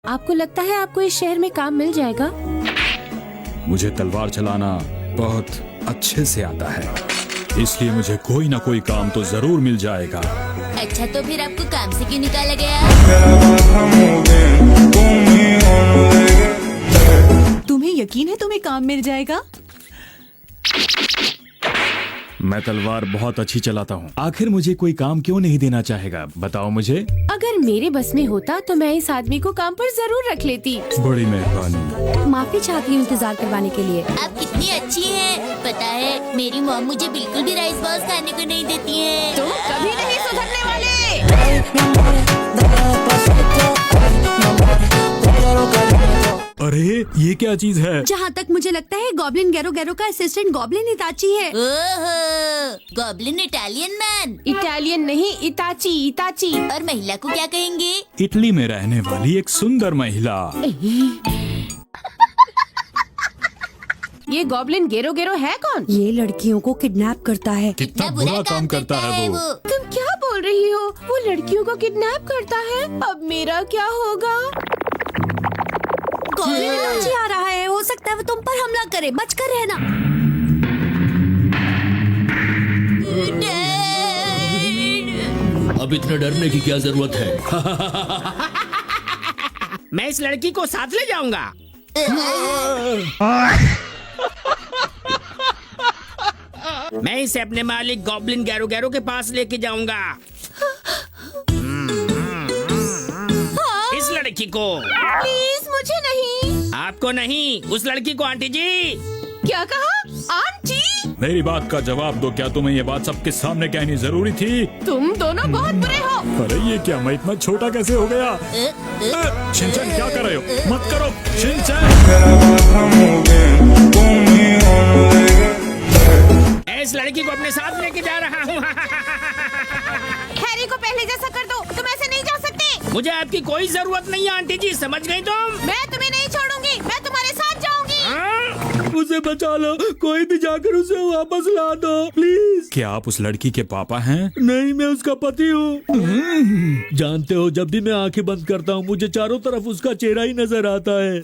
आपको लगता है आपको इस शहर में काम मिल जाएगा? मुझे तलवार चलाना बहुत अच्छे से आता है, इसलिए मुझे कोई ना कोई काम तो जरूर मिल जाएगा। अच्छा, तो फिर आपको काम से क्यों निकाला गया? तुम्हें यकीन है तुम्हें काम मिल जाएगा? मैं तलवार बहुत अच्छी चलाता हूँ। आखिर मुझे कोई काम क्यों नहीं देना चाहेगा, बताओ मुझे। अगर मेरे बस में होता तो मैं इस आदमी को काम पर जरूर रख लेती। बड़ी मेहरबानी। माफी चाहती हूँ इंतजार करवाने के लिए। आप कितनी अच्छी हैं। पता है मेरी मॉम मुझे बिल्कुल भी राइस बॉल्स खाने को नहीं देती है। तुम कभी नहीं सुधरने वाले। अरे ये क्या चीज है? जहाँ तक मुझे लगता है गॉब्लिन गैरो गैरो का असिस्टेंट गॉब्लिन इताची है। ओहो, गॉब्लिन इटालियन मैन। इटालियन नहीं, इताची इताची। और महिला को क्या कहेंगे? इटली में रहने वाली एक सुंदर महिला। ये गॉब्लिन गेरो गेरो है कौन? ये लड़कियों को किडनैप करता है। कितना बुरा काम करता है वो। तुम क्या बोल रही हो? वो लड़कियों को किडनैप करता है? अब मेरा क्या होगा? गॉब्लिन इताची आ रहा है, हो सकता है वो तुम पर हमला करे, बचकर रहना। अब इतना डरने की क्या जरूरत है? मैं इस लड़की को साथ ले जाऊंगा। मैं इसे अपने मालिक गॉब्लिन गैरो गैरो के पास लेके जाऊंगा। इस लड़की को। प्लीज मुझे नहीं। आपको नहीं, उस लड़की को। आंटी जी। क्या कहा? आंटी? मेरी बात का जवाब दो। क्या तुम्हें ये बात सबके सामने कहनी जरूरी थी? तुम दोनों बहुत बुरे हो। अरे ये क्या, मैं इतना छोटा कैसे हो गया? शिनचैन क्या कर रहे हो? मत करो शिनचैन। इस लड़की को अपने साथ लेके जा रहा हूँ। हैरी को पहले जैसा कर दो। तुम ऐसे नहीं जा सकते। मुझे आपकी कोई जरूरत नहीं है आंटी जी, समझ गई तुम? मैं तुम्हें नहीं छोड़ूंगी। मैं तुम्हारे साथ जाऊंगी। हाँ? उसे बचा लो, कोई भी जाकर उसे वापस ला दो प्लीज। क्या आप उस लड़की के पापा हैं? नहीं, मैं उसका पति हूँ। जानते हो, जब भी मैं आंखें बंद करता हूँ मुझे चारों तरफ उसका चेहरा ही नजर आता है।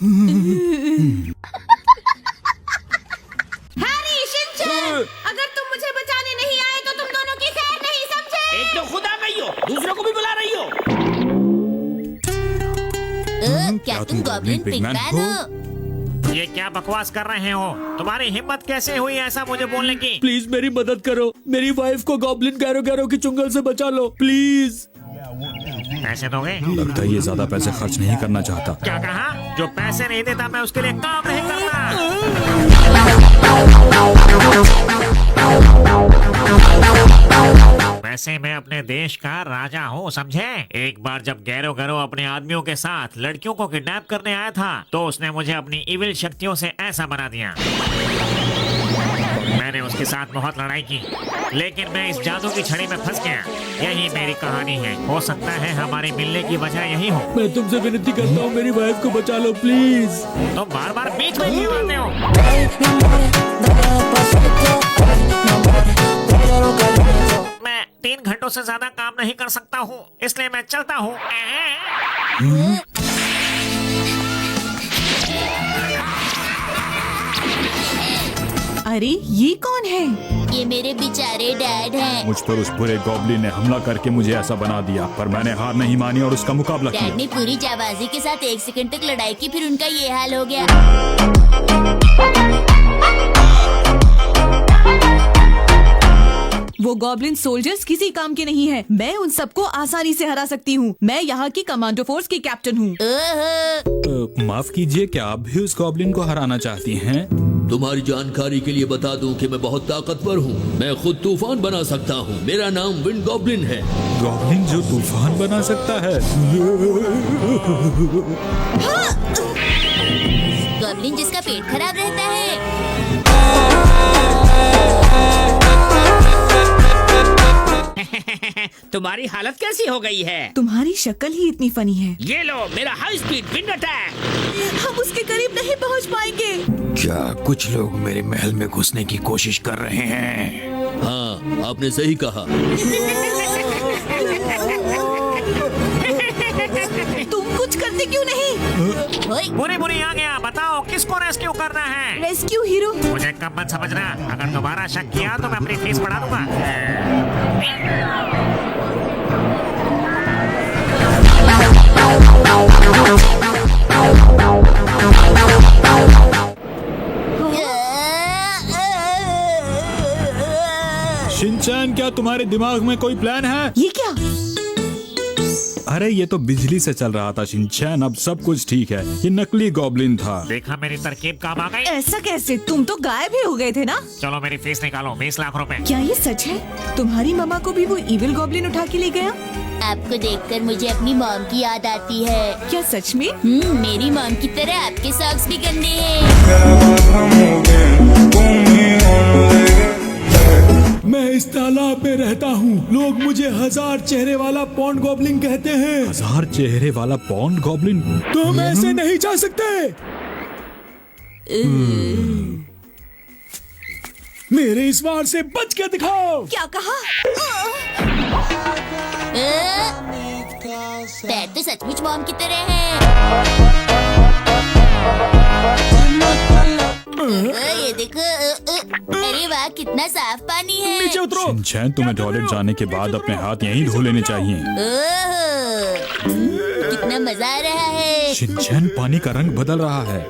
हैरी, शिनचैन, अगर तुम मुझे बचाने नहीं आए तो तुम दोनों की खैर नहीं, समझे? एक तो खुद आ गई हो, दूसरों को भी बुला रही हो। क्या तुम गॉब्लिन पिगमैन हो? ये क्या बकवास कर रहे हो? तुम्हारी हिम्मत कैसे हुई ऐसा मुझे बोलने की? प्लीज मेरी मदद करो, मेरी वाइफ को गॉब्लिन गैरो गैरो की चुंगल से बचा लो प्लीज। पैसे दोगे? लगता है ये ज्यादा पैसे खर्च नहीं करना चाहता। क्या कहा? जो पैसे नहीं देता मैं उसके लिए काम नहीं करता। वैसे मैं अपने देश का राजा हूँ, समझे? एक बार जब गैरो गैरो अपने आदमियों के साथ लड़कियों को किडनैप करने आया था तो उसने मुझे अपनी इविल शक्तियों से ऐसा बना दिया। मैंने उसके साथ बहुत लड़ाई की, लेकिन मैं इस जादू की छड़ी में फंस गया। यही मेरी कहानी है। हो सकता है हमारे मिलने की वजह यही हो। मैं तुमसे विनती करता हूँ, मेरी वाइफ को बचा लो प्लीज। तुम बार बार बीच में क्यों आते हो? मैं 3 घंटों से ज्यादा काम नहीं कर सकता हूँ, इसलिए मैं चलता हूँ। अरे ये कौन है? ये मेरे बेचारे डैड हैं। मुझ पर उस बुरे गॉब्लिन ने हमला करके मुझे ऐसा बना दिया, पर मैंने हार नहीं मानी और उसका मुकाबला डैड किया। ने पूरी जाबाजी के साथ 1 सेकंड तक लड़ाई की, फिर उनका ये हाल हो गया। वो गॉब्लिन सोल्जर्स किसी काम के नहीं है। मैं उन सबको आसानी से हरा सकती हूँ। मैं यहाँ की कमांडो फोर्स की कैप्टन हूँ। ओहो, माफ कीजिए, क्या आप भी उस गॉब्लिन को हराना चाहती हैं? तुम्हारी जानकारी के लिए बता दूं कि मैं बहुत ताकतवर हूँ। मैं खुद तूफान बना सकता हूँ। मेरा नाम विंड गॉब्लिन है। गॉब्लिन जो तूफान बना सकता है? गॉब्लिन जिसका पेट खराब रहता है। तुम्हारी हालत कैसी हो गई है? तुम्हारी शक्ल ही इतनी फनी है। ये लो मेरा हाई स्पीड विंड अटैक। हम उसके करीब नहीं पहुँच पाएंगे। क्या कुछ लोग मेरे महल में घुसने की कोशिश कर रहे हैं? हाँ, आपने सही कहा। तुम कुछ करते क्यों नहीं? ओए, बुरी बुरी आ गया, बताओ किसको रेस्क्यू करना है? Rescue hero. मुझे कम मत समझना, अगर दोबारा शक किया तो मैं अपनी फीस बढ़ा दूंगा। शिनचैन, क्या तुम्हारे दिमाग में कोई प्लान है? ये क्या? अरे ये तो बिजली से चल रहा था शिनचैन, अब सब कुछ ठीक है। ये नकली गॉब्लिन था। देखा मेरी तरकीब काम आ गई। ऐसा कैसे? तुम तो गायब ही हो गए थे ना। चलो मेरी फीस निकालो, 20 लाख रुपए। क्या ये सच है? तुम्हारी मामा को भी वो इविल गॉब्लिन उठा के ले गया? आपको देखकर मुझे अपनी मॉम की याद आती है। क्या सच में? मेरी मॉम की तरह आपके सॉक्स भी गंदे हैं। मैं इस तालाब में रहता हूँ। लोग मुझे 1000 चेहरे वाला पॉन्ड गॉब्लिन कहते हैं। 1000 चेहरे वाला पॉन्ड गॉब्लिन? तुम ऐसे नहीं जा सकते। मेरे इस वार से बच के दिखाओ। क्या कहा? पैर तो सचमुच मॉम की तरह है। ये देखो, अरे वाह, कितना साफ पानी है। नीचे उतरो। शिनचैन, तुम्हें टॉयलेट जाने के बाद अपने हाथ यहीं धो लेने चाहिए। ओह, कितना मजा आ रहा है। शिनचैन, पानी का रंग बदल रहा है।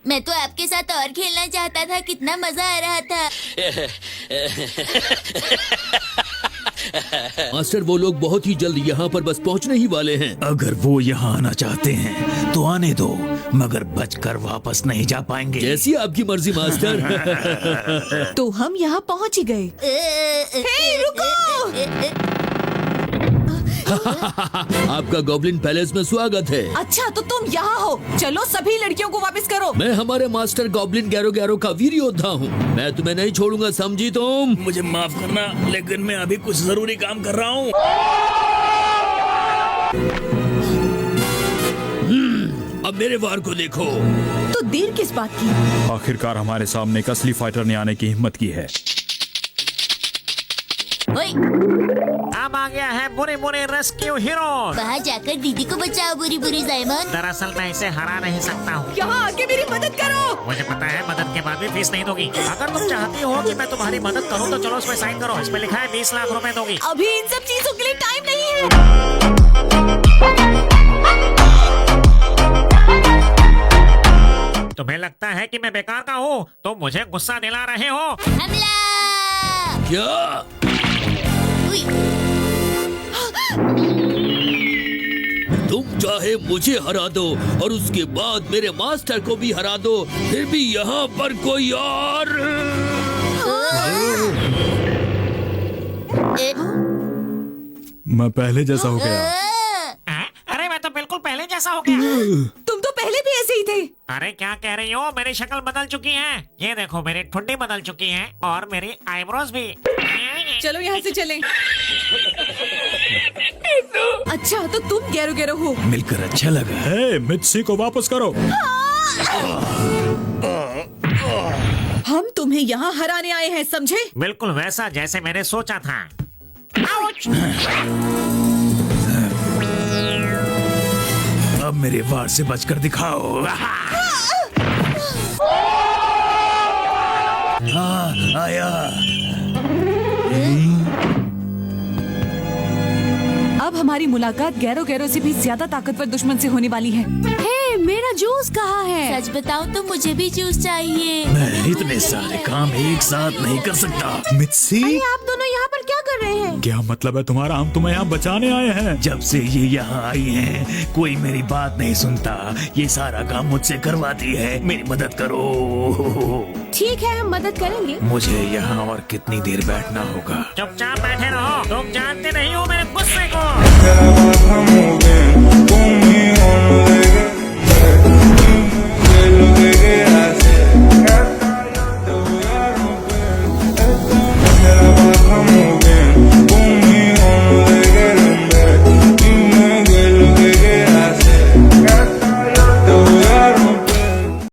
मैं तो आपके साथ और खेलना चाहता था, कितना मजा आ रहा था। मास्टर, वो लोग बहुत ही जल्द यहाँ पर बस पहुँचने ही वाले हैं। अगर वो यहाँ आना चाहते हैं तो आने दो, मगर बचकर वापस नहीं जा पाएंगे। जैसी आपकी मर्जी मास्टर। तो हम यहाँ पहुँच ही गए। हे, रुको! आपका गॉब्लिन पैलेस में स्वागत है। अच्छा, तो तुम यहाँ हो। चलो सभी लड़कियों को वापस करो। मैं हमारे मास्टर गॉब्लिन गैरो गैरो का वीर योद्धा हूँ। मैं तुम्हें नहीं छोड़ूंगा, समझी तुम? मुझे माफ करना, लेकिन मैं अभी कुछ जरूरी काम कर रहा हूँ। अब मेरे वार को देखो। तो देर किस बात की? आखिरकार हमारे सामने एक असली फाइटर ने आने की हिम्मत की है। ओए, अब आ गया है बुरे बुरे रेस्क्यू हीरो। वहाँ जाकर दीदी को बचाओ, बुरी बुरी जायमन। दरअसल मैं इसे हरा नहीं सकता हूँ। यहाँ आके मेरी मदद करो। मुझे पता है, मदद के बाद भी फीस नहीं दोगी। अगर तुम चाहती हो कि मैं तुम्हारी मदद करूँ तो चलो इसमें साइन करो। इसमें लिखा है 20 लाख रुपए दोगी। अभी इन सब चीजों के लिए टाइम नहीं है। तुम्हें लगता है कि मैं बेकार का हूँ तो मुझे गुस्सा दिला रहे हो। हमला! क्या? उई, तुम चाहे मुझे हरा दो और उसके बाद मेरे मास्टर को भी हरा दो, फिर भी यहाँ पर कोई और। मैं पहले जैसा हो गया। अरे मैं तो बिल्कुल पहले जैसा हो गया। तुम तो पहले भी ऐसे ही थे। अरे क्या कह रही हो, मेरी शक्ल बदल चुकी है। ये देखो, मेरी ठुड्डी बदल चुकी है और मेरी आईब्रोज भी। चलो यहाँ से चलें। अच्छा, तो तुम गैरो गैरो हो। मिलकर अच्छा लगा। हे, मित्सी को वापस करो। हम तुम्हें यहाँ हराने आए हैं, समझे? बिल्कुल वैसा जैसे मैंने सोचा था। अब मेरे वार से बचकर दिखाओ। हाँ, आया। अब हमारी मुलाकात गैरो गैरो से भी ज्यादा ताकतवर दुश्मन से होने वाली है। हे, मेरा जूस कहाँ है? सच बताऊं तो मुझे भी जूस चाहिए। मैं इतने सारे काम एक साथ नहीं कर सकता। मित्सी, आप दोनों यहाँ पर क्या कर रहे हैं? क्या मतलब है तुम्हारा? हम तुम्हें यहाँ बचाने आए हैं। जब से ये यहाँ आई हैं, कोई मेरी बात नहीं सुनता। ये सारा काम मुझसे करवाती है। मेरी मदद करो। ठीक है, हम मदद करेंगे। मुझे यहाँ और कितनी देर बैठना होगा? चुपचाप बैठे रहो, तुम जानते नहीं हो मेरे गुस्से को।